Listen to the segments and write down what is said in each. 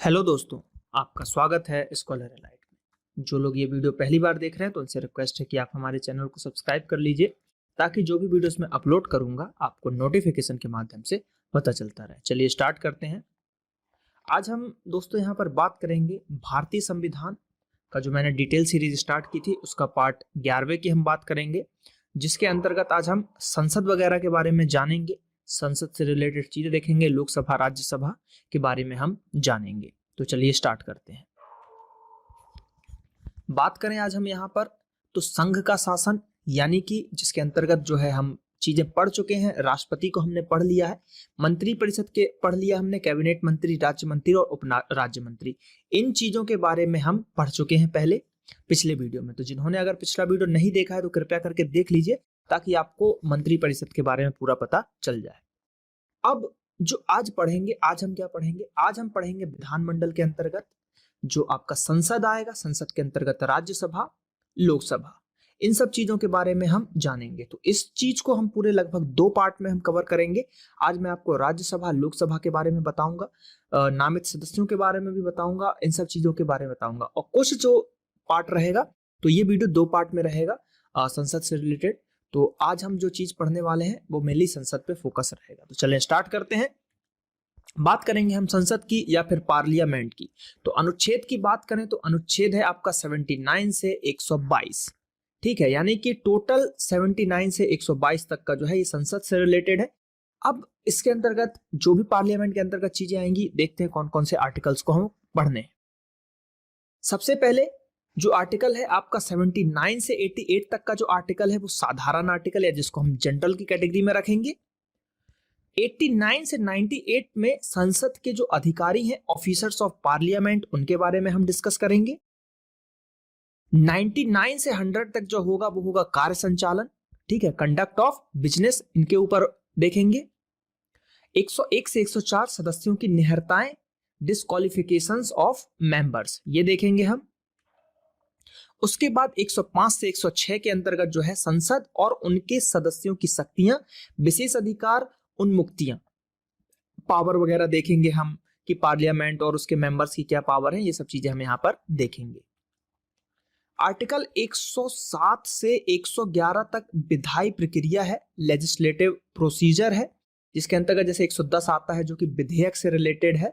Hello दोस्तों, आपका स्वागत है स्कॉलर एलाइट में। जो लोग ये वीडियो पहली बार देख रहे हैं तो उनसे रिक्वेस्ट है कि आप हमारे चैनल को सब्सक्राइब कर लीजिए ताकि जो भी वीडियोस मैं अपलोड करूंगा आपको नोटिफिकेशन के माध्यम से पता चलता रहे। चलिए स्टार्ट करते हैं। आज हम दोस्तों यहाँ पर बात करेंगे भारतीय संविधान का, जो मैंने डिटेल सीरीज स्टार्ट की थी उसका पार्ट 11वें की हम बात करेंगे, जिसके अंतर्गत आज हम संसद वगैरह के बारे में जानेंगे, संसद से रिलेटेड चीजें देखेंगे, लोकसभा राज्यसभा के बारे में हम जानेंगे। तो चलिए स्टार्ट करते हैं। बात करें आज हम यहाँ पर तो संघ का शासन, यानी कि जिसके अंतर्गत जो है हम चीजें पढ़ चुके हैं। राष्ट्रपति को हमने पढ़ लिया है, मंत्री परिषद के पढ़ लिया हमने, कैबिनेट मंत्री, राज्य मंत्री और उप राज्य मंत्री, इन चीजों के बारे में हम पढ़ चुके हैं पहले पिछले वीडियो में। तो जिन्होंने अगर पिछला वीडियो नहीं देखा है तो कृपया करके देख लीजिए ताकि आपको मंत्री परिषद के बारे में पूरा पता चल जाए। अब जो आज पढ़ेंगे, आज हम क्या पढ़ेंगे? आज हम पढ़ेंगे विधानमंडल के अंतर्गत जो आपका संसद आएगा, संसद के अंतर्गत राज्यसभा, लोकसभा, इन सब चीजों के बारे में हम जानेंगे। तो इस चीज को हम पूरे लगभग 2 पार्ट में हम कवर करेंगे। आज मैं आपको राज्यसभा, लोकसभा के बारे में बताऊंगा, नामित सदस्यों के बारे में भी बताऊंगा, इन सब चीजों के बारे में बताऊंगा। और कुछ जो पार्ट रहेगा तो ये वीडियो 2 पार्ट में रहेगा संसद से रिलेटेड। तो आज हम जो चीज पढ़ने वाले हैं वो मेनली संसद पे फोकस रहेगा। तो चलिए स्टार्ट करते हैं। बात करेंगे हम संसद की या फिर पार्लियामेंट की। तो अनुच्छेद की बात करें तो अनुच्छेद है आपका 79 से 122, ठीक है, यानी कि टोटल 79 से 122 तक का जो है ये संसद से रिलेटेड है। अब इसके अंतर्गत जो भी पार्लियामेंट के अंतर्गत चीजें आएंगी, देखते हैं कौन कौन से आर्टिकल्स को हम पढ़ने हैं। सबसे पहले जो आर्टिकल है आपका 79 से 88 तक का जो आर्टिकल है वो साधारण आर्टिकल है, जिसको हम जनरल की कैटेगरी में रखेंगे। 89 से 98 में संसद के जो अधिकारी हैं, ऑफिसर्स ऑफ पार्लियामेंट, उनके बारे में हम डिस्कस करेंगे। 99 से 100 तक जो होगा वो होगा कार्य संचालन, ठीक है, कंडक्ट ऑफ बिजनेस, इनके ऊपर देखेंगे। 101 से 104 सदस्यों की निहरताएं, डिस्क्वालिफिकेशंस ऑफ मेंबर्स, ये देखेंगे हम। उसके बाद 105 से 106 के अंतर्गत जो है संसद और उनके सदस्यों की शक्तियां, विशेष अधिकार, उन्मुक्तियां, पावर वगैरह देखेंगे हम कि पार्लियामेंट और उसके मेंबर्स की क्या पावर है, ये सब चीजें हम यहां पर देखेंगे। आर्टिकल 107 से 111 तक विधायी प्रक्रिया है, लेजिस्लेटिव प्रोसीजर है, जिसके अंतर्गत जैसे 110 आता है जो कि विधेयक से रिलेटेड है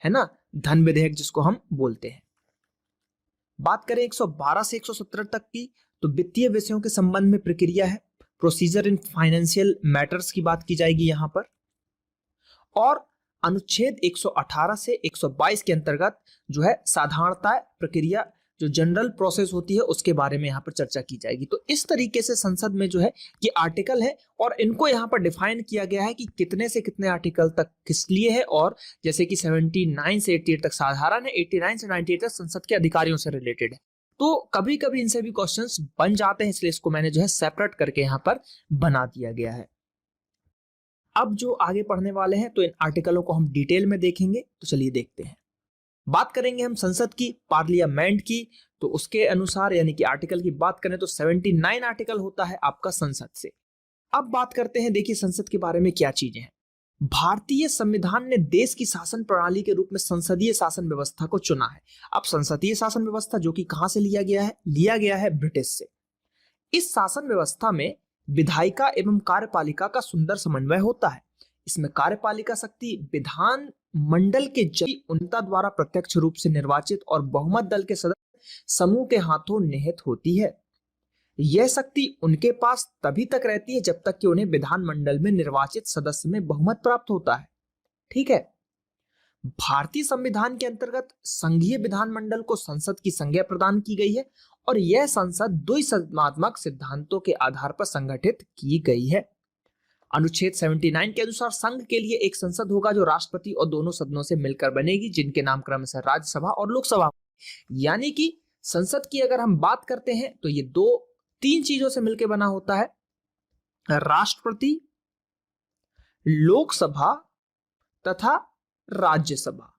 ना, धन विधेयक जिसको हम बोलते हैं। बात करें 112 से 117 तक की तो वित्तीय विषयों के संबंध में प्रक्रिया है, प्रोसीजर इन फाइनेंशियल मैटर्स की बात की जाएगी यहां पर। और अनुच्छेद 118 से 122 के अंतर्गत जो है साधारणता प्रक्रिया, जो जनरल प्रोसेस होती है, उसके बारे में यहाँ पर चर्चा की जाएगी। तो इस तरीके से संसद में जो है ये आर्टिकल है और इनको यहाँ पर डिफाइन किया गया है कि कितने से कितने आर्टिकल तक किस लिए है। और जैसे कि 79 से 88 तक साधारण है, 89 से 98 तक संसद के अधिकारियों से रिलेटेड है। तो कभी कभी इनसे भी क्वेश्चंस बन जाते हैं, इसलिए इसको मैंने जो है सेपरेट करके यहाँ पर बना दिया गया है। अब जो आगे पढ़ने वाले हैं तो इन आर्टिकलों को हम डिटेल में देखेंगे। तो चलिए देखते हैं। बात करेंगे हम संसद की, पार्लियामेंट की, तो उसके अनुसार यानी कि आर्टिकल की बात करें तो 79 आर्टिकल होता है आपका संसद से। अब बात करते हैं, देखिए संसद के बारे में क्या चीजें हैं। भारतीय संविधान ने देश की शासन प्रणाली के रूप में संसदीय शासन व्यवस्था को चुना है। अब संसदीय शासन व्यवस्था जो कि कहां से लिया गया है ब्रिटिश से। इस शासन व्यवस्था में विधायिका एवं कार्यपालिका का सुंदर समन्वय होता है। इसमें कार्यपालिका शक्ति विधान मंडल के जनता द्वारा प्रत्यक्ष रूप से निर्वाचित और बहुमत दल के सदस्य समूह के हाथों निहित होती है। यह शक्ति उनके पास तभी तक रहती है जब तक कि उन्हें विधानमंडल में निर्वाचित सदस्य में बहुमत प्राप्त होता है, ठीक है। भारतीय संविधान के अंतर्गत संघीय विधानमंडल को संसद की संज्ञा प्रदान की गई है और यह संसद द्विसदनात्मक सिद्धांतों के आधार पर संगठित की गई है। अनुच्छेद 79 के अनुसार संघ के लिए एक संसद होगा जो राष्ट्रपति और दोनों सदनों से मिलकर बनेगी, जिनके नाम क्रमशः राज्यसभा और लोकसभा। यानी कि संसद की अगर हम बात करते हैं तो ये 3 चीजों से मिलकर बना होता है, राष्ट्रपति, लोकसभा तथा राज्यसभा।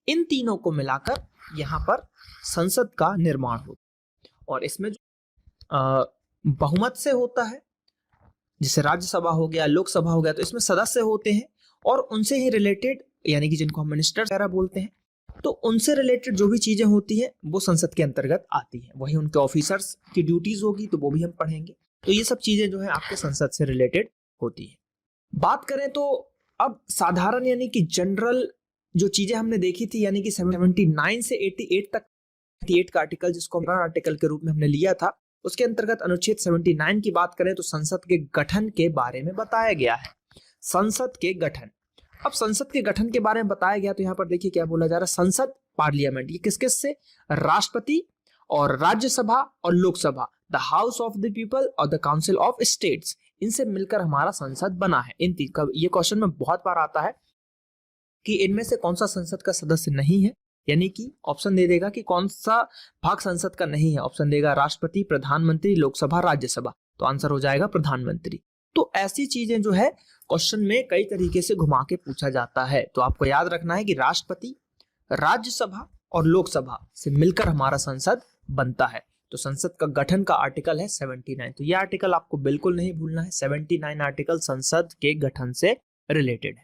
इन तीनों को मिलाकर यहां पर संसद का निर्माण होता है और इसमें बहुमत से होता है, जैसे राज्यसभा हो गया, लोकसभा हो गया, तो इसमें सदस्य होते हैं और उनसे ही रिलेटेड, यानी कि जिनको हम मिनिस्टर वगैरह बोलते हैं, तो उनसे रिलेटेड जो भी चीजें होती है वो संसद के अंतर्गत आती है। वही उनके ऑफिसर्स की ड्यूटीज होगी तो वो भी हम पढ़ेंगे। तो ये सब चीजें जो है आपके संसद से रिलेटेड होती है। बात करें तो अब साधारण यानी कि जनरल जो चीजें हमने देखी थी, यानी कि 79 से 88 तक 88 का आर्टिकल जिसको हम आर्टिकल के रूप में हमने लिया था, उसके अंतर्गत अनुच्छेद 79 की बात करें तो संसद के गठन के बारे में बताया गया है। संसद के गठन, अब संसद के गठन के बारे में बताया गया तो यहाँ पर देखिए क्या बोला जा रहा है, संसद पार्लियामेंट ये किस किस से, राष्ट्रपति और राज्यसभा और Lok Sabha, the house of the people और द काउंसिल ऑफ स्टेट्स, इनसे मिलकर हमारा संसद बना है। इन तीन का ये क्वेश्चन में बहुत बार आता है कि इनमें से कौन सा संसद का सदस्य नहीं है, यानी कि ऑप्शन दे देगा कि कौन सा भाग संसद का नहीं है। ऑप्शन देगा राष्ट्रपति, प्रधानमंत्री, लोकसभा, राज्यसभा, तो आंसर हो जाएगा प्रधानमंत्री। तो ऐसी चीजें जो है क्वेश्चन में कई तरीके से घुमा के पूछा जाता है। तो आपको याद रखना है कि राष्ट्रपति, राज्यसभा और लोकसभा से मिलकर हमारा संसद बनता है। तो संसद का गठन का आर्टिकल है 79। तो यह आर्टिकल आपको बिल्कुल नहीं भूलना है। 79 आर्टिकल संसद के गठन से रिलेटेड है।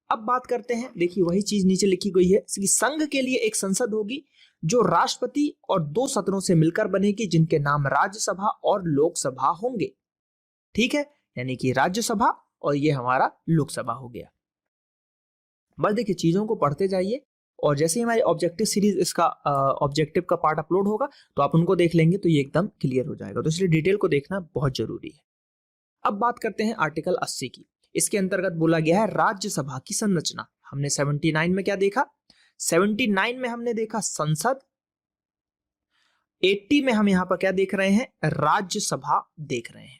अब बात करते हैं, देखिए वही चीज नीचे लिखी गई है कि संघ के लिए एक संसद होगी जो राष्ट्रपति और 2 सदनों से मिलकर बनेगी, जिनके नाम राज्यसभा और लोकसभा होंगे। ठीक है, यानी कि राज्यसभा और ये हमारा लोकसभा हो गया। बस देखिए चीजों को पढ़ते जाइए और जैसे ही हमारी ऑब्जेक्टिव सीरीज इसका ऑब्जेक्टिव का पार्ट अपलोड होगा तो आप उनको देख लेंगे तो ये एकदम क्लियर हो जाएगा। तो इसलिए डिटेल को देखना बहुत जरूरी है। अब बात करते हैं आर्टिकल 80 की। इसके अंतर्गत बोला गया है राज्यसभा की संरचना। हमने 79 में क्या देखा, 79 में हमने देखा संसद, 80 में हम यहां पर क्या देख रहे हैं, राज्यसभा देख रहे हैं।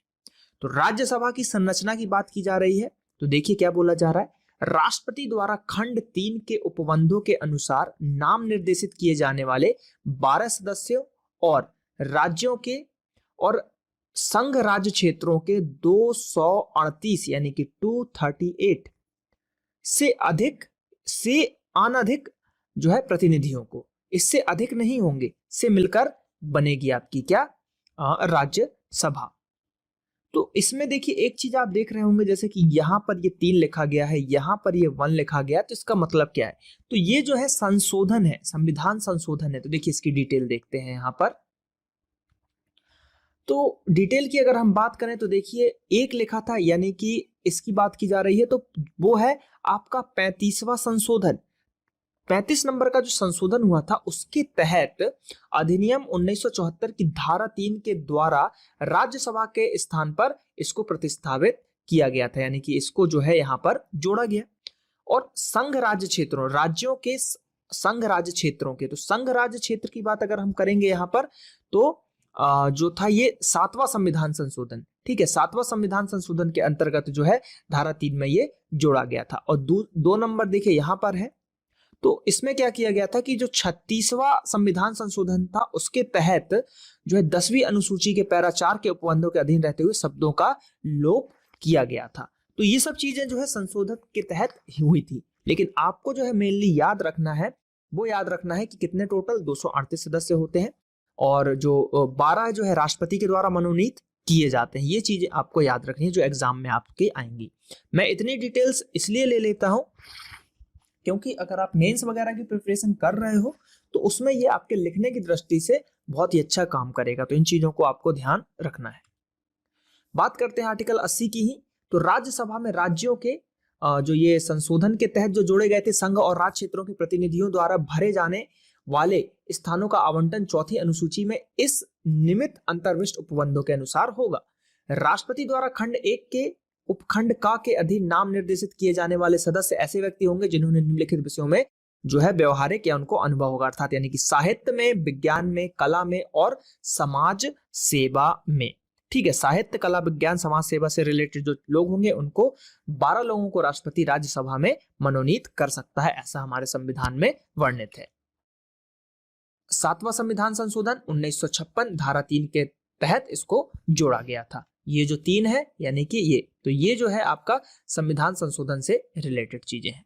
तो राज्यसभा की संरचना की बात की जा रही है। तो देखिए क्या बोला जा रहा है, राष्ट्रपति द्वारा खंड 3 के उपबंधों के अनुसार नाम निर्देशित किए जाने वाले 12 सदस्यों और राज्यों के और संघ राज्य क्षेत्रों के 238 यानी कि 238 से अनधिक जो है प्रतिनिधियों को, इससे अधिक नहीं होंगे, से मिलकर बनेगी आपकी क्या, राज्यसभा। तो इसमें देखिए एक चीज आप देख रहे होंगे, जैसे कि यहां पर ये 3 लिखा गया है, यहां पर ये 1 लिखा गया, तो इसका मतलब क्या है, तो ये जो है संशोधन है, संविधान संशोधन है। तो देखिए इसकी डिटेल देखते हैं यहां पर। तो डिटेल की अगर हम बात करें तो देखिए 1 लिखा था, यानी कि इसकी बात की जा रही है, तो वो है आपका 35वां संशोधन। 35 नंबर का जो संशोधन हुआ था उसके तहत अधिनियम 1974 की धारा 3 के द्वारा राज्यसभा के स्थान पर इसको प्रतिस्थापित किया गया था, यानी कि इसको जो है यहाँ पर जोड़ा गया। और संघ राज्य क्षेत्रों, राज्यों के संघ राज्य क्षेत्रों के, तो संघ राज्य क्षेत्र की बात अगर हम करेंगे यहाँ पर तो जो था ये 7वां संविधान संशोधन। ठीक है, 7वां संविधान संशोधन के अंतर्गत जो है धारा 3 में ये जोड़ा गया था। और 2 नंबर देखिए यहाँ पर है, तो इसमें क्या किया गया था कि जो 36वां संविधान संशोधन था उसके तहत जो है 10वीं अनुसूची के पैरा 4 के उपबंधों के अधीन रहते हुए शब्दों का लोप किया गया था। तो ये सब चीजें जो है संशोधन के तहत हुई थी। लेकिन आपको जो है मेनली याद रखना है, वो याद रखना है कि कितने टोटल 238 सदस्य होते हैं और जो 12 जो है राष्ट्रपति के द्वारा मनोनीत किए जाते हैं। ये चीजें आपको याद रखनी है जो एग्जाम में आपके आएंगी। मैं इतनी डिटेल्स इसलिए ले लेता हूं क्योंकि अगर आप मेंस वगैरह की प्रिपरेशन कर रहे हो तो उसमें ये आपके लिखने की दृष्टि से बहुत ही अच्छा काम करेगा। तो इन चीजों को आपको ध्यान रखना है। बात करते हैं आर्टिकल 80 की ही। तो राज्यसभा में राज्यों के जो ये संशोधन के तहत जो जोड़े गए थे संघ और राज्य क्षेत्रों के प्रतिनिधियों द्वारा भरे जाने वाले स्थानों का आवंटन 4वीं अनुसूची में इस निमित्त अंतर्विष्ट उपबंधों के अनुसार होगा। राष्ट्रपति द्वारा खंड 1 के उपखंड का के अधीन नाम निर्देशित किए जाने वाले सदस्य ऐसे व्यक्ति होंगे जिन्होंने निम्नलिखित विषयों में जो है व्यवहारिक या उनको अनुभव होगा, अर्थात यानी कि साहित्य में, विज्ञान में, कला में और समाज सेवा में। ठीक है, साहित्य, कला, विज्ञान, समाज सेवा से रिलेटेड जो लोग होंगे उनको 12 लोगों को राष्ट्रपति राज्यसभा में मनोनीत कर सकता है, ऐसा हमारे संविधान में वर्णित है। 7वां संविधान संशोधन 1956 धारा 3 के तहत इसको जोड़ा गया था। ये जो 3 है यानी कि ये, तो ये जो है आपका संविधान संशोधन से रिलेटेड चीजें हैं।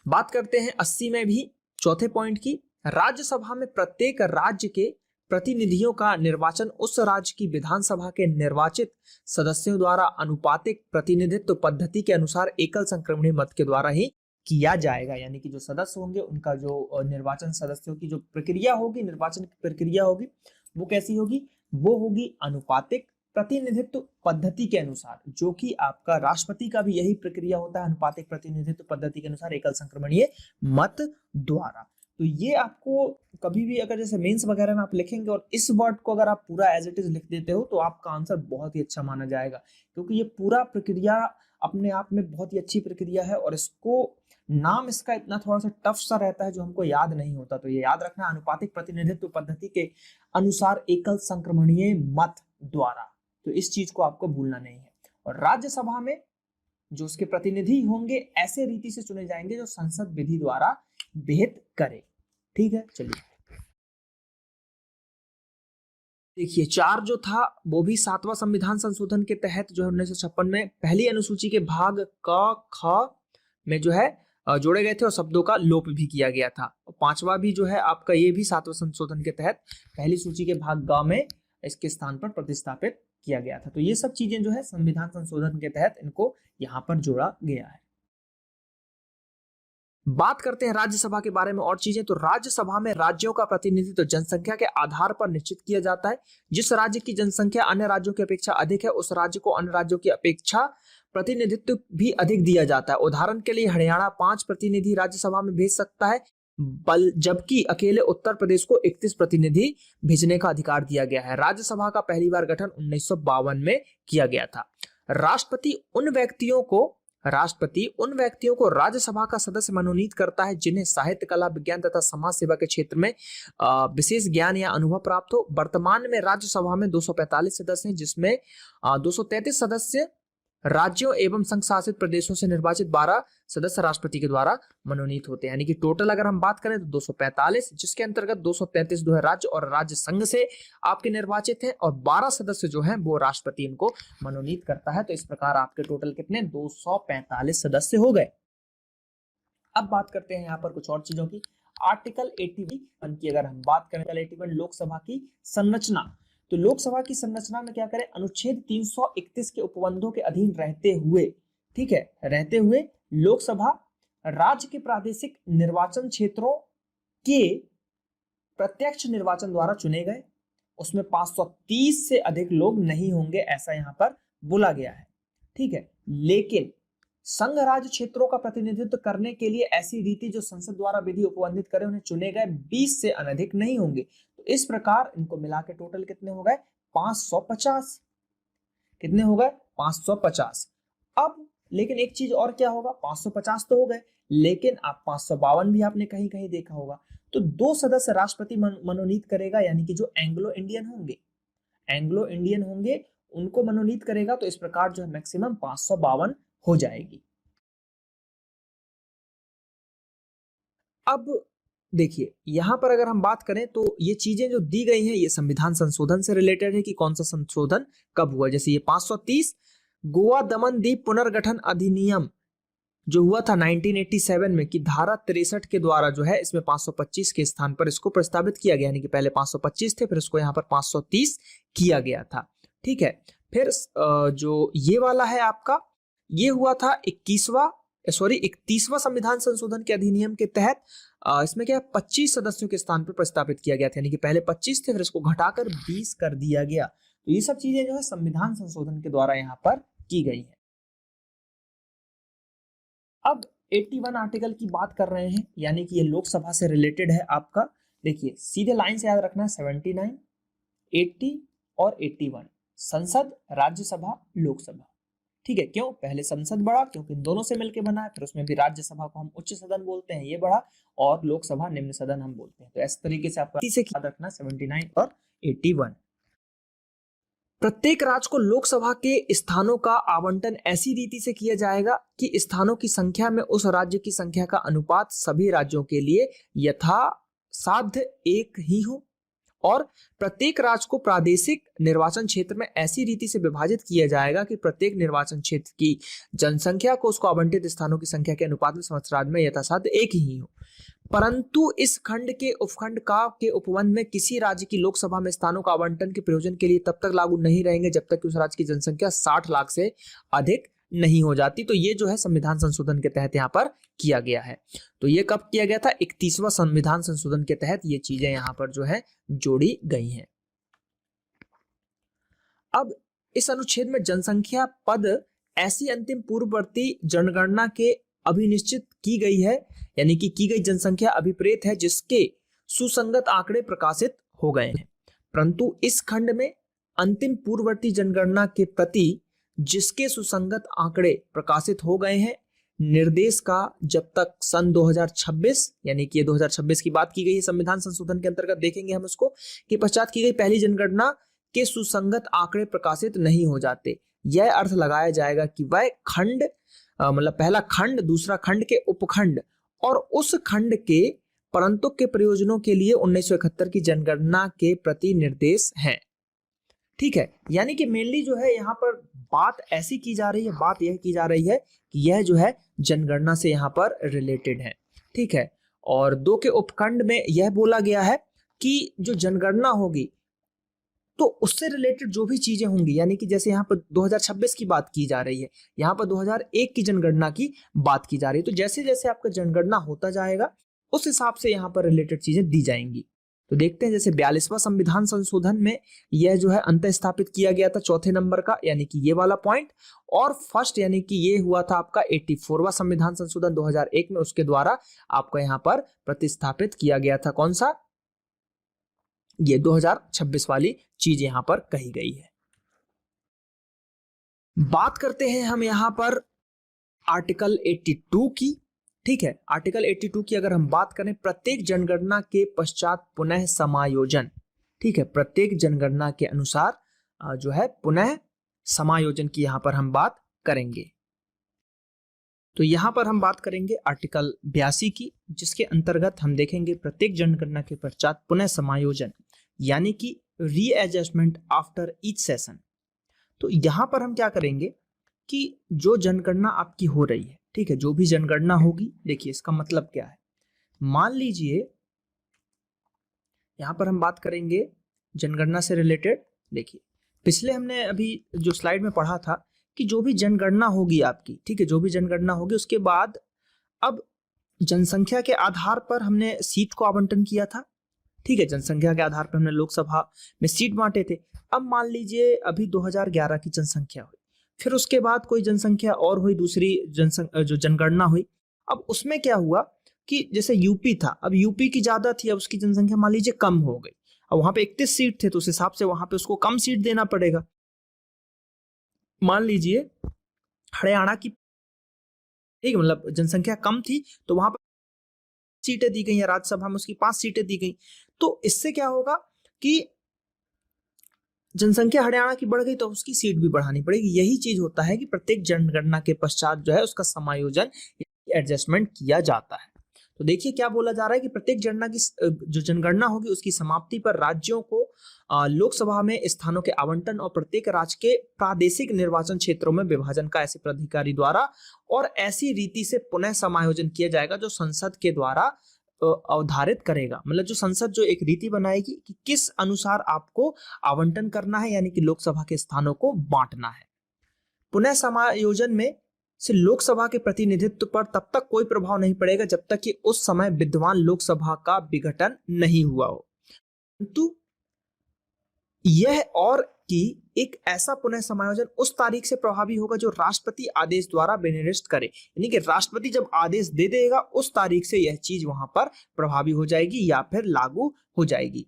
बात करते हैं 80 में भी चौथे पॉइंट की। राज्यसभा में प्रत्येक राज्य के प्रतिनिधियों का निर्वाचन उस राज्य की विधानसभा के निर्वाचित सदस्यों द्वारा अनुपातिक प्रतिनिधित्व पद्धति के अनुसार एकल संक्रमणीय मत के द्वारा ही किया जाएगा, यानी कि जो सदस्य होंगे उनका जो निर्वाचन सदस्यों की जो प्रक्रिया होगी, निर्वाचन की प्रक्रिया होगी, वो कैसी होगी? वो होगी अनुपातिक प्रतिनिधित्व पद्धति के अनुसार, जो कि आपका राष्ट्रपति का भी यही प्रक्रिया होता है, अनुपातिक प्रतिनिधित्व पद्धति के अनुसार एकल संक्रमणीय मत द्वारा। तो ये आपको कभी भी अगर जैसे मेंस वगैरह में आप लिखेंगे और इस वर्ड को अगर आप पूरा एज इट इज लिख देते हो तो आपका आंसर बहुत ही अच्छा माना जाएगा, क्योंकि ये पूरा प्रक्रिया अपने आप में बहुत ही अच्छी प्रक्रिया है और इसको नाम इसका इतना थोड़ा सा टफ सा रहता है जो हमको याद नहीं होता। तो ये याद रखना, अनुपातिक प्रतिनिधित्व पद्धति के अनुसार एकल संक्रमणीय मत द्वारा। तो इस चीज को आपको भूलना नहीं है। और राज्यसभा में जो उसके प्रतिनिधि होंगे ऐसे रीति से चुने जाएंगे जो संसद विधि द्वारा विहित करे। ठीक है, चलिए देखिए 4 जो था वो भी 7वां संविधान संशोधन के तहत जो है 1956 में पहली अनुसूची के भाग क ख में जो है जोड़े गए थे और शब्दों का लोप भी किया गया था। और 5वां भी जो है आपका ये भी 7वें संशोधन के तहत पहली सूची के भाग ग में इसके स्थान पर प्रतिस्थापित किया गया था। तो ये सब चीजें जो है संविधान संशोधन के तहत इनको यहाँ पर जोड़ा गया है। बात करते हैं राज्यसभा के बारे में और चीजें। तो राज्यसभा में राज्यों का प्रतिनिधित्व जनसंख्या के आधार पर निश्चित किया जाता है। जिस राज्य की जनसंख्या अन्य राज्यों की अपेक्षा अधिक है उस राज्य को अन्य राज्यों की अपेक्षा प्रतिनिधित्व भी अधिक दिया जाता है। उदाहरण के लिए हरियाणा 5 प्रतिनिधि राज्यसभा में भेज सकता है, जबकि अकेले उत्तर प्रदेश को 31 प्रतिनिधि भेजने का अधिकार दिया गया है। राज्यसभा का पहली बार गठन 1952 में किया गया था। राष्ट्रपति उन व्यक्तियों को राज्यसभा का सदस्य मनोनीत करता है जिन्हें साहित्य, कला, विज्ञान तथा समाज सेवा के क्षेत्र में विशेष ज्ञान या अनुभव प्राप्त हो। वर्तमान में राज्यसभा में 245 सदस्य हैं, जिसमें 233 सदस्य राज्यों एवं संघ शासित प्रदेशों से निर्वाचित 12 सदस्य राष्ट्रपति के द्वारा मनोनीत होते हैं। यानी कि टोटल अगर हम बात करें तो 245, जिसके अंतर्गत 233 जो है राज्य और राज्य संघ से आपके निर्वाचित हैं और 12 सदस्य जो हैं वो राष्ट्रपति इनको मनोनीत करता है। तो इस प्रकार आपके टोटल कितने 245 सदस्य हो गए। अब बात करते हैं यहाँ पर कुछ और चीजों की। आर्टिकल 81 की अगर हम बात करें, 81 लोकसभा की संरचना। तो लोकसभा की संरचना में क्या करें, अनुच्छेद 331 के उपबंधों के अधीन रहते हुए, ठीक है, रहते हुए लोकसभा राज्य के प्रादेशिक निर्वाचन क्षेत्रों के प्रत्यक्ष निर्वाचन द्वारा चुने गए। उसमें 530 से अधिक लोग नहीं होंगे, ऐसा यहां पर बोला गया है। ठीक है, लेकिन संघ राज्य क्षेत्रों का प्रतिनिधित्व करने के लिए ऐसी रीति जो संसद द्वारा विधि उपबंधित करे उन्हें चुने गए 20 से अनधिक नहीं होंगे। तो इस प्रकार इनको मिला के टोटल कितने हो गए 550। कितने हो गए 550। अब लेकिन एक चीज और क्या होगा, 550 तो हो गए, लेकिन आप 552 भी आपने कहीं कहीं देखा होगा। तो 2 सदस्य राष्ट्रपति मनोनीत करेगा, यानी कि जो एंग्लो इंडियन होंगे उनको मनोनीत करेगा। तो इस प्रकार जो है मैक्सिमम 552 हो जाएगी। अब देखिए यहां पर अगर हम बात करें तो ये चीजें जो दी गई हैं ये संविधान संशोधन से रिलेटेड है कि कौन सा संशोधन कब हुआ। जैसे ये 530 गोवा दमन द्वीप पुनर्गठन अधिनियम जो हुआ था 1987 में कि धारा 63 के द्वारा जो है इसमें 525 के स्थान पर इसको प्रस्तावित किया गया, यानी कि पहले 525 थे, फिर इसको यहाँ पर 530 किया गया था। ठीक है, फिर जो ये वाला है आपका, ये हुआ था 31वां संविधान संशोधन के अधिनियम के तहत। इसमें क्या 25 सदस्यों के स्थान पर प्रस्तावित किया गया था, यानी कि पहले 25 थे, फिर इसको घटाकर 20 कर दिया गया। तो ये सब चीजें जो है संविधान संशोधन के द्वारा यहाँ पर की गई है। अब 81 आर्टिकल की बात कर रहे हैं, यानी कि ये लोकसभा से रिलेटेड है आपका। देखिए सीधे लाइन से याद रखना है 79, 80 और 81 संसद, राज्यसभा, लोकसभा। ठीक है, क्यों, पहले संसद बढ़ा क्योंकि इन दोनों से मिलकर बना है, फिर उसमें भी राज्यसभा को हम उच्च सदन बोलते हैं, ये बढ़ा, और लोकसभा निम्न सदन हम बोलते हैं। तो इस तरीके से आपको याद रखना 79 और 81। प्रत्येक राज्य को लोकसभा के स्थानों का आवंटन ऐसी रीति से किया जाएगा कि स्थानों की संख्या में उस राज्य की संख्या का अनुपात सभी राज्यों के लिए यथासाध्य एक ही हो, और प्रत्येक राज्य को प्रादेशिक निर्वाचन क्षेत्र में ऐसी रीति से विभाजित किया जाएगा कि प्रत्येक निर्वाचन क्षेत्र की जनसंख्या को उसको आवंटित स्थानों की संख्या के अनुपात में समस्त राज्य में यथासाध्य एक ही हो। परंतु इस खंड के उपखंड के उपबंध में किसी राज्य की लोकसभा में स्थानों का आवंटन के प्रयोजन के लिए तब तक लागू नहीं रहेंगे जब तक कि उस राज्य की जनसंख्या 60 लाख से अधिक नहीं हो जाती। तो ये जो है संविधान संशोधन के तहत यहाँ पर किया गया है। तो ये कब किया गया था? 31वां संविधान संशोधन के तहत ये चीजें यहाँ पर जो है जोड़ी गई हैं। अब इस अनुच्छेद में जनसंख्या पद ऐसी अंतिम पूर्ववर्ती जनगणना के अभिनिश्चित की गई है, यानी कि की गई जनसंख्या अभिप्रेत है जिसके सुसंगत आंकड़े प्रकाशित हो गए हैं। परंतु इस खंड में अंतिम पूर्ववर्ती जनगणना के प्रति जिसके सुसंगत आंकड़े प्रकाशित हो गए हैं, निर्देश का जब तक सन 2026, यानी कि 2026 की बात की गई है संविधान संशोधन के अंतर्गत, देखेंगे हम उसको, कि पश्चात की गई पहली जनगणना के सुसंगत आंकड़े प्रकाशित नहीं हो जाते, यह अर्थ लगाया जाएगा कि वह खंड मतलब पहला खंड, दूसरा खंड के उपखंड और उस खंड के परंतुक के प्रयोजनों के लिए 1971 की जनगणना के प्रति निर्देश हैं। ठीक है, यानी कि मेनली जो है यहाँ पर बात ऐसी की जा रही है, बात यह की जा रही है कि यह जो है जनगणना से यहाँ पर रिलेटेड है। ठीक है, और 2 के उपखंड में यह बोला गया है कि जो जनगणना होगी तो उससे रिलेटेड जो भी चीजें होंगी, यानी कि जैसे यहाँ पर 2026 की बात की जा रही है, यहाँ पर 2001 की जनगणना की बात की जा रही है, तो जैसे जैसे आपका जनगणना होता जाएगा उस हिसाब से यहाँ पर रिलेटेड चीजें दी जाएंगी। तो देखते हैं, जैसे 42वां संविधान संशोधन में यह जो है अंत स्थापित किया गया था चौथे नंबर का, यानी कि ये वाला पॉइंट, और फर्स्ट यानी कि ये हुआ था आपका 84वां संविधान संशोधन 2001 में, उसके द्वारा आपका यहाँ पर प्रतिस्थापित किया गया था। कौन सा? ये 2026 वाली चीज यहाँ पर कही गई है। बात करते हैं हम यहाँ पर आर्टिकल 82 की। ठीक है, आर्टिकल 82 की अगर हम बात करें, प्रत्येक जनगणना के पश्चात पुनः समायोजन। ठीक है, प्रत्येक जनगणना के अनुसार जो है पुनः समायोजन की यहाँ पर हम बात करेंगे। तो यहाँ पर हम बात करेंगे आर्टिकल 82 की, जिसके अंतर्गत हम देखेंगे प्रत्येक जनगणना के पश्चात पुनः समायोजन, यानी कि रीएडजस्टमेंट आफ्टर ईच सेशन। तो यहाँ पर हम क्या करेंगे कि जो जनगणना आपकी हो रही है, ठीक है, जो भी जनगणना होगी, देखिए इसका मतलब क्या है। मान लीजिए यहाँ पर हम बात करेंगे जनगणना से रिलेटेड। देखिए पिछले हमने अभी जो स्लाइड में पढ़ा था कि जो भी जनगणना होगी आपकी, ठीक है, जो भी जनगणना होगी उसके बाद अब जनसंख्या के आधार पर हमने सीट को आवंटन किया था। ठीक है, जनसंख्या के आधार पर हमने लोकसभा में सीट बांटे थे। अब मान लीजिए अभी 2011 की जनसंख्या हुई, फिर उसके बाद कोई जनसंख्या और हुई, दूसरी जो जनगणना हुई। अब उसमें क्या हुआ कि जैसे यूपी था, अब यूपी की ज्यादा थी, अब उसकी जनसंख्या मान लीजिए कम हो गई, अब वहां पे 31 सीट थे, तो उस हिसाब से वहां पे उसको कम सीट देना पड़ेगा। मान लीजिए हरियाणा की, ठीक है, मतलब जनसंख्या कम थी तो वहां पर सीटें दी गई, या राज्यसभा में उसकी 5 सीटें दी गई। तो इससे क्या होगा कि जनसंख्या हरियाणा की बढ़ गई तो उसकी सीट भी बढ़ानी पड़ेगी। यही चीज होता है कि प्रत्येक जनगणना के पश्चात जो है उसका समायोजन, एडजस्टमेंट किया जाता है। तो देखिए क्या बोला जा रहा है कि प्रत्येक जनगणना की जो जनगणना होगी उसकी समाप्ति पर राज्यों को लोकसभा में स्थानों के आवंटन और प्रत्येक राज्य के प्रादेशिक निर्वाचन क्षेत्रों में विभाजन का ऐसे प्राधिकारी द्वारा और ऐसी रीति से पुनः समायोजन किया जाएगा जो संसद के द्वारा अवधारित करेगा। मतलब जो संसद जो एक रीति बनाएगी कि किस अनुसार आपको आवंटन करना है, यानी कि लोकसभा के स्थानों को बांटना है। पुनः समायोजन में से लोकसभा के प्रतिनिधित्व पर तब तक कोई प्रभाव नहीं पड़ेगा जब तक कि उस समय विद्यमान लोकसभा का विघटन नहीं हुआ हो। परंतु यह और कि एक ऐसा पुनः समायोजन उस तारीख से प्रभावी होगा जो राष्ट्रपति आदेश द्वारा विनिर्दिष्ट करे, यानी कि राष्ट्रपति जब आदेश दे देगा उस तारीख से यह चीज वहां पर प्रभावी हो जाएगी या फिर लागू हो जाएगी।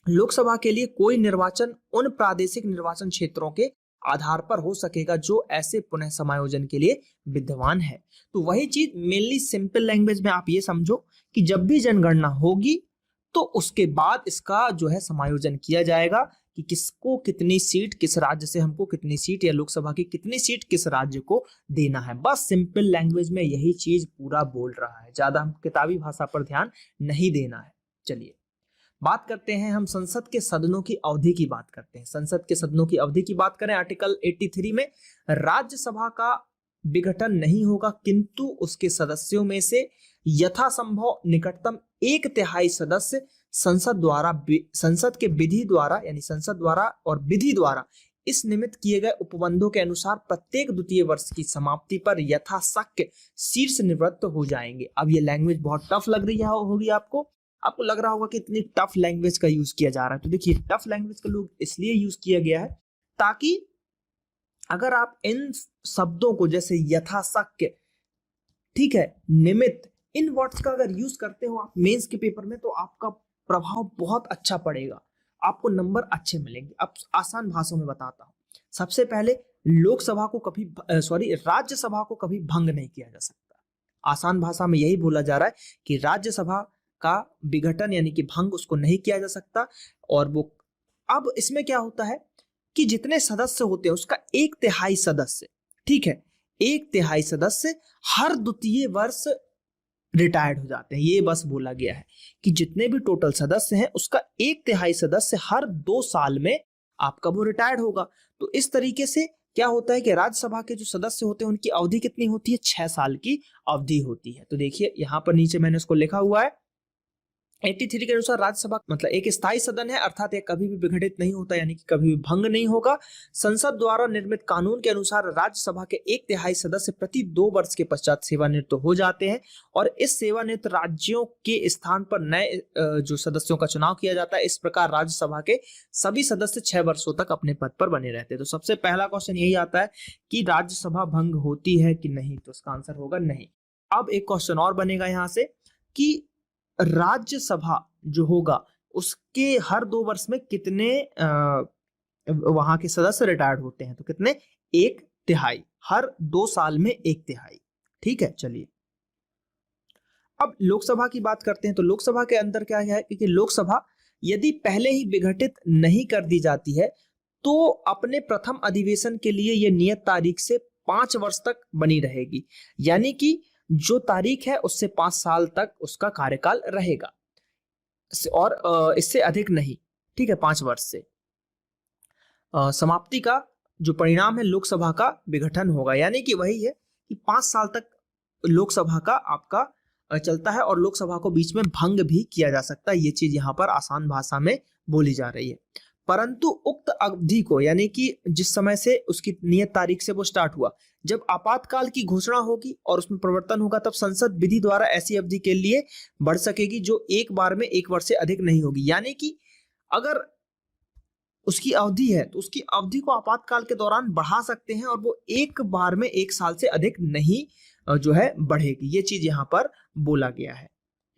लोकसभा के लिए कोई निर्वाचन उन प्रादेशिक निर्वाचन क्षेत्रों के आधार पर हो सकेगा जो ऐसे पुनः समायोजन के लिए विद्यमान है। तो वही चीज मेनली सिंपल लैंग्वेज में आप ये समझो कि जब भी जनगणना होगी तो उसके बाद इसका जो है समायोजन किया जाएगा कि किसको कितनी सीट, किस राज्य से हमको कितनी सीट, या लोकसभा की कितनी सीट किस राज्य को देना है। बस सिंपल लैंग्वेज में यही चीज पूरा बोल रहा है, ज्यादा हम किताबी भाषा पर ध्यान नहीं देना है। चलिए बात करते हैं, हम संसद के सदनों की अवधि की बात करते हैं। संसद के सदनों की अवधि की बात करें, आर्टिकल 83 में राज्यसभा का विघटन नहीं होगा, किंतु उसके सदस्यों में से यथासंभव निकटतम 1/3 सदस्य संसद के विधि द्वारा, यानी संसद द्वारा और विधि द्वारा इस निमित्त किए गए उपबंधों के अनुसार प्रत्येक द्वितीय वर्ष की समाप्ति पर यथाशक्य शीर्ष निवृत्त हो जाएंगे। अब ये लैंग्वेज बहुत टफ लग रही होगी आपको लग रहा होगा कि इतनी टफ लैंग्वेज का यूज किया जा रहा है। तो देखिए, टफ लैंग्वेज का लोग इसलिए यूज किया गया है ताकि अगर आप इन शब्दों को जैसे यथाशक्य, ठीक है, निमित्त, इन वर्ड्स का अगर यूज करते हो आप मेंस के पेपर में तो आपका प्रभाव बहुत अच्छा पड़ेगा, आपको नंबर अच्छे मिलेंगे। अब आसान भाषा में बताता हूं। सबसे पहले, लोकसभा को कभी राज्यसभा को कभी भंग नहीं किया जा सकता। आसान भाषा में यही बोला जा रहा है कि राज्यसभा का विघटन यानी कि भंग उसको नहीं किया जा सकता। और वो अब इसमें क्या होता है कि जितने सदस्य होते हैं उसका 1/3 सदस्य, ठीक है, 1/3 सदस्य हर द्वितीय वर्ष रिटायर्ड हो जाते हैं। ये बस बोला गया है कि जितने भी टोटल सदस्य हैं उसका 1/3 सदस्य हर 2 साल में आपका वो रिटायर्ड होगा। तो इस तरीके से क्या होता है कि राज्यसभा के जो सदस्य होते हैं उनकी अवधि कितनी होती है? 6 साल की अवधि होती है। तो देखिए यहां पर नीचे मैंने उसको लिखा हुआ है 83 के अनुसार राज्यसभा मतलब एक स्थायी सदन है, अर्थात यह कभी भी विघटित नहीं होता यानी कि कभी भी भंग नहीं होगा। संसद द्वारा निर्मित कानून के अनुसार राज्यसभा के 1/3 सदस्य प्रति 2 वर्ष के पश्चात सेवानिवृत्त हो जाते हैं और इस सेवानिवृत्त राज्यों के स्थान पर नए जो सदस्यों का चुनाव किया जाता है। इस प्रकार राज्यसभा के सभी सदस्य 6 वर्षों तक अपने पद पर बने रहते हैं। तो सबसे पहला क्वेश्चन यही आता है कि राज्यसभा भंग होती है कि नहीं, तो इसका आंसर होगा नहीं। अब एक क्वेश्चन और बनेगा यहां से कि राज्यसभा जो होगा उसके हर 2 वर्ष में कितने वहां के सदस्य रिटायर्ड होते हैं? तो कितने? 1/3, हर 2 साल में 1/3। ठीक है, चलिए अब लोकसभा की बात करते हैं। तो लोकसभा के अंदर क्या है कि लोकसभा यदि पहले ही विघटित नहीं कर दी जाती है तो अपने प्रथम अधिवेशन के लिए यह नियत तारीख से 5 वर्ष तक बनी रहेगी, यानी कि जो तारीख है उससे 5 साल तक उसका कार्यकाल रहेगा और इससे अधिक नहीं। ठीक है, 5 वर्ष से समाप्ति का जो परिणाम है लोकसभा का विघटन होगा, यानी कि वही है कि 5 साल तक लोकसभा का आपका चलता है और लोकसभा को बीच में भंग भी किया जा सकता है। ये चीज यहाँ पर आसान भाषा में बोली जा रही है। परंतु उक्त अवधि को यानी कि जिस समय से उसकी नियत तारीख से वो स्टार्ट हुआ, जब आपातकाल की घोषणा होगी और उसमें परिवर्तन होगा तब संसद विधि द्वारा ऐसी अवधि के लिए बढ़ सकेगी जो एक बार में 1 वर्ष से अधिक नहीं होगी। यानी कि अगर उसकी अवधि है तो उसकी अवधि को आपातकाल के दौरान बढ़ा सकते हैं और वो एक बार में 1 साल से अधिक नहीं जो है बढ़ेगी। ये चीज यहाँ पर बोला गया है।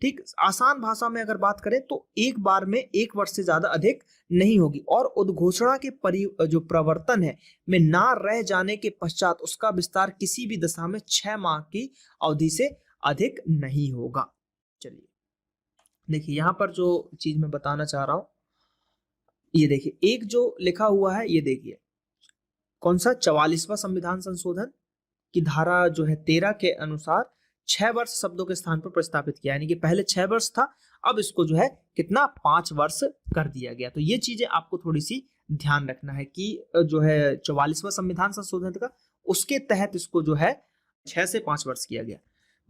ठीक, आसान भाषा में अगर बात करें तो एक बार में 1 वर्ष से ज्यादा अधिक नहीं होगी और उद्घोषणा के जो प्रवर्तन है में ना रह जाने के पश्चात उसका विस्तार किसी भी दशा में 6 माह की अवधि से अधिक नहीं होगा। चलिए देखिए यहाँ पर जो चीज मैं बताना चाह रहा हूं, ये देखिए एक जो लिखा हुआ है, ये देखिए कौन सा 44वां संविधान संशोधन की धारा जो है 13 के अनुसार 6 वर्ष शब्दों के स्थान पर प्रस्तावित किया, यानी कि पहले 6 वर्ष था, अब इसको जो है कितना 5 वर्ष कर दिया गया। तो ये चीजें आपको थोड़ी सी ध्यान रखना है कि जो है 44वां संविधान संशोधन का उसके तहत इसको जो है 6 से 5 वर्ष किया गया।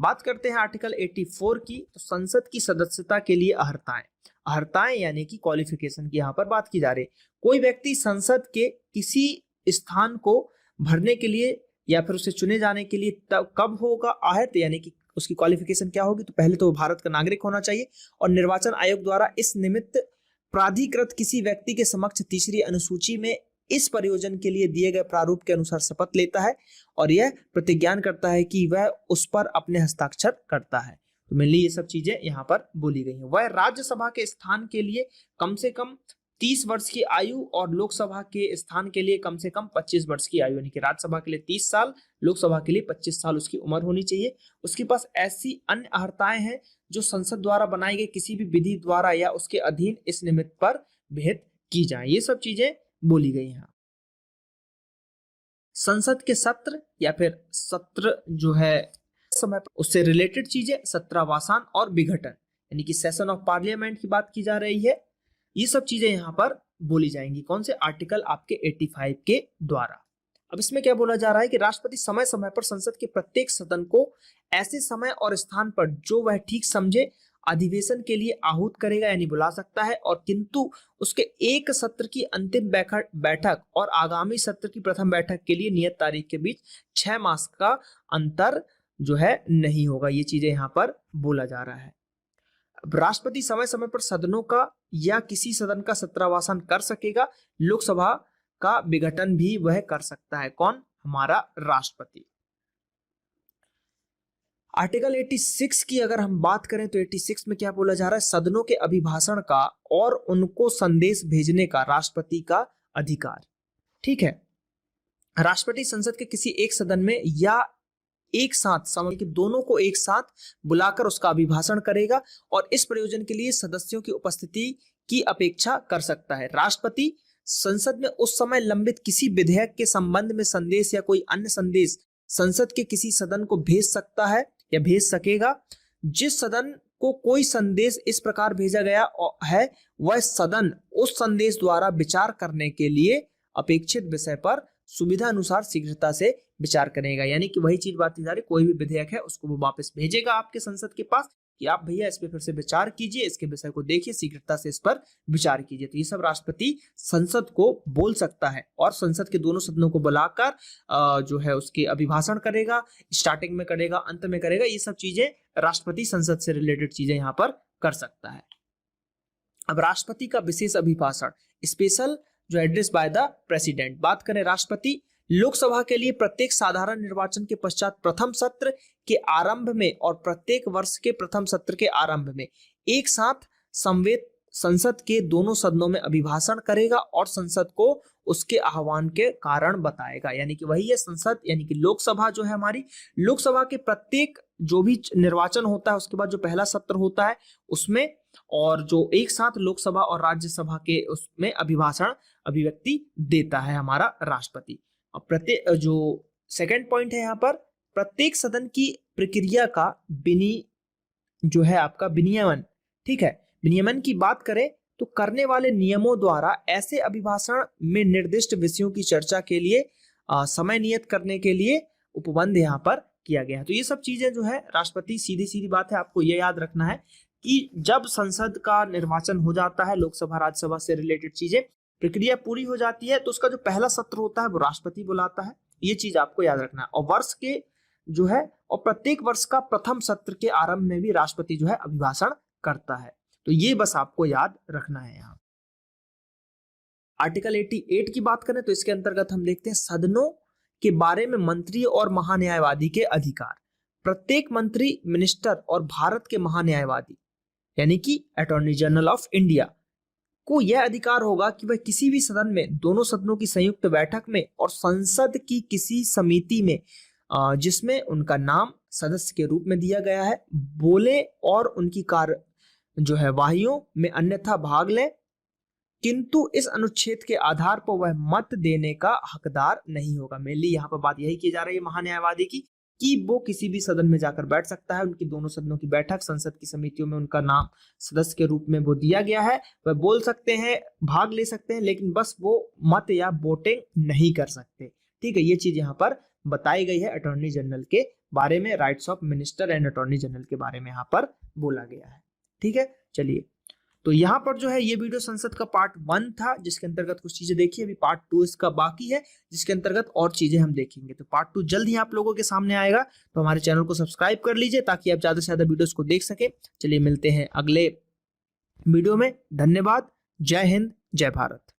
बात करते हैं आर्टिकल 84 की। तो संसद की सदस्यता के लिए अहर्ताएं यानी कि क्वालिफिकेशन की यहाँ पर बात की जा रही है। कोई व्यक्ति संसद के किसी स्थान को भरने के लिए या फिर उसे चुने जाने के लिए कब होगा आहत, यानी कि उसकी क्वालिफिकेशन क्या होगी? तो पहले तो भारत का नागरिक होना चाहिए और निर्वाचन आयोग द्वारा इस निमित्त प्राधिकृत किसी व्यक्ति के समक्ष तीसरी अनुसूची में इस प्रयोजन के लिए दिए गए प्रारूप के अनुसार शपथ लेता है और यह प्रतिज्ञान करता है कि वह उस पर अपने हस्ताक्षर करता है। तो मेनली ये सब चीजें यहाँ पर बोली गई हैं। वह राज्यसभा के स्थान के लिए कम से कम 30 वर्ष की आयु और लोकसभा के स्थान के लिए कम से कम 25 वर्ष की आयु, यानी कि राज्यसभा के लिए 30 साल, लोकसभा के लिए 25 साल उसकी उम्र होनी चाहिए। उसके पास ऐसी अन्य अहर्ताएं हैं जो संसद द्वारा बनाई गई किसी भी विधि द्वारा या उसके अधीन इस निमित्त पर भेद की जाए। ये सब चीजें बोली गई हैं। संसद के सत्र या फिर सत्र जो है समय पर उससे रिलेटेड चीजें, सत्रावसान और विघटन यानी कि सेशन ऑफ पार्लियामेंट की बात की जा रही है। ये सब चीजें यहाँ पर बोली जाएंगी कौन से आर्टिकल आपके 85 के द्वारा। अब इसमें क्या बोला जा रहा है कि राष्ट्रपति समय समय पर संसद के प्रत्येक सदन को ऐसे समय और स्थान पर जो वह ठीक समझे अधिवेशन के लिए आहूत करेगा यानी बुला सकता है, और किंतु उसके एक सत्र की अंतिम बैठक और आगामी सत्र की प्रथम बैठक के लिए नियत तारीख के बीच 6 मास का अंतर जो है नहीं होगा। ये चीजें यहाँ पर बोला जा रहा है। राष्ट्रपति समय समय पर सदनों का या किसी सदन का सत्रावसान कर सकेगा। लोकसभा का विघटन भी वह कर सकता है। कौन? हमारा राष्ट्रपति। आर्टिकल 86 की अगर हम बात करें तो 86 में क्या बोला जा रहा है? सदनों के अभिभाषण का और उनको संदेश भेजने का राष्ट्रपति का अधिकार। ठीक है, राष्ट्रपति संसद के किसी एक सदन में या एक साथ समय के दोनों को एक साथ बुलाकर उसका अभिभाषण करेगा और इस प्रयोजन के लिए सदस्यों की उपस्थिति की अपेक्षा कर सकता है। राष्ट्रपति संसद में उस समय लंबित किसी विधेयक के संबंध में संदेश या कोई अन्य संदेश संसद के किसी सदन को भेज सकता है या भेज सकेगा। जिस सदन को कोई संदेश इस प्रकार भेजा गया है वह सदन उस संदेश द्वारा विचार करने के लिए अपेक्षित विषय पर सुविधा अनुसार शीघ्रता से विचार करेगा। यानी कि वही चीज बात जा रही, कोई भी विधेयक है उसको वो वापस भेजेगा आपके संसद के पास कि आप भैया इस पे फिर से विचार कीजिए, इसके विषय को देखिए, शीघ्रता से इस पर विचार कीजिए। तो ये सब राष्ट्रपति संसद को बोल सकता है और संसद के दोनों सदनों को बुलाकर जो है उसके अभिभाषण करेगा, स्टार्टिंग में करेगा, अंत में करेगा। ये सब चीजें राष्ट्रपति संसद से रिलेटेड चीजें यहाँ पर कर सकता है। अब राष्ट्रपति का विशेष अभिभाषण, स्पेशल जो एड्रेस बाय द प्रेसिडेंट। बात करें राष्ट्रपति लोकसभा के लिए प्रत्येक साधारण निर्वाचन के पश्चात प्रथम सत्र के आरंभ में और प्रत्येक वर्ष के प्रथम सत्र के आरंभ में एक साथ समवेत संसद के दोनों सदनों में अभिभाषण करेगा और संसद को उसके आह्वान के कारण बताएगा। यानी कि वही है संसद, यानी कि लोकसभा जो है हमारी, लोकसभा के प्रत्येक जो भी निर्वाचन होता है उसके बाद जो पहला सत्र होता है उसमें, और जो एक साथ लोकसभा और राज्यसभा के उसमें अभिभाषण अभिव्यक्ति देता है हमारा राष्ट्रपति। और प्रत्येक जो सेकंड पॉइंट है यहाँ पर, प्रत्येक सदन की प्रक्रिया का जो है आपका विनियमन। ठीक है, विनियमन की बात करें तो करने वाले नियमों द्वारा ऐसे अभिभाषण में निर्दिष्ट विषयों की चर्चा के लिए समय नियत करने के लिए उपबंध यहाँ पर किया गया है। तो ये सब चीजें जो है राष्ट्रपति, सीधी सीधी बात है, आपको ये याद रखना है कि जब संसद का निर्वाचन हो जाता है, लोकसभा राज्यसभा से रिलेटेड चीजें, प्रक्रिया पूरी हो जाती है, तो उसका जो पहला सत्र होता है वो राष्ट्रपति बुलाता है। ये चीज आपको याद रखना है। और वर्ष के जो है और प्रत्येक वर्ष का प्रथम सत्र के आरंभ में भी राष्ट्रपति जो है अभिभाषण करता है। तो ये बस आपको याद रखना है। यहाँ आर्टिकल 88 की बात करें तो इसके अंतर्गत हम देखते हैं सदनों के बारे में मंत्री और महान्यायवादी के अधिकार। प्रत्येक मंत्री, मिनिस्टर और भारत के महान्यायवादी यानी कि अटॉर्नी जनरल ऑफ इंडिया को यह अधिकार होगा कि वह किसी भी सदन में, दोनों सदनों की संयुक्त बैठक में और संसद की किसी समिति में जिसमें उनका नाम सदस्य के रूप में दिया गया है, बोले और उनकी कार्य जो है वाहियों में अन्यथा भाग लें, किंतु इस अनुच्छेद के आधार पर वह मत देने का हकदार नहीं होगा। मेनली यहाँ पर बात यही की जा रही है महान्यायवादी की कि वो किसी भी सदन में जाकर बैठ सकता है। उनकी दोनों सदनों की बैठक, संसद की समितियों में उनका नाम सदस्य के रूप में वो दिया गया है, वह बोल सकते हैं, भाग ले सकते हैं, लेकिन बस वो मत या वोटिंग नहीं कर सकते। ठीक है, ये चीज यहाँ पर बताई गई है अटॉर्नी जनरल के बारे में, rights of minister and attorney general के बारे में यहाँ पर बोला गया है। ठीक है, चलिए, तो यहाँ पर जो है ये वीडियो संसद का पार्ट 1 था, जिसके अंतर्गत कुछ चीजें देखी। अभी पार्ट 2 इसका बाकी है, जिसके अंतर्गत और चीजें हम देखेंगे। तो पार्ट 2 जल्द ही आप लोगों के सामने आएगा, तो हमारे चैनल को सब्सक्राइब कर लीजिए ताकि आप ज्यादा से ज्यादा वीडियोस को देख सके। चलिए, मिलते हैं अगले वीडियो में। धन्यवाद। जय हिंद, जय भारत।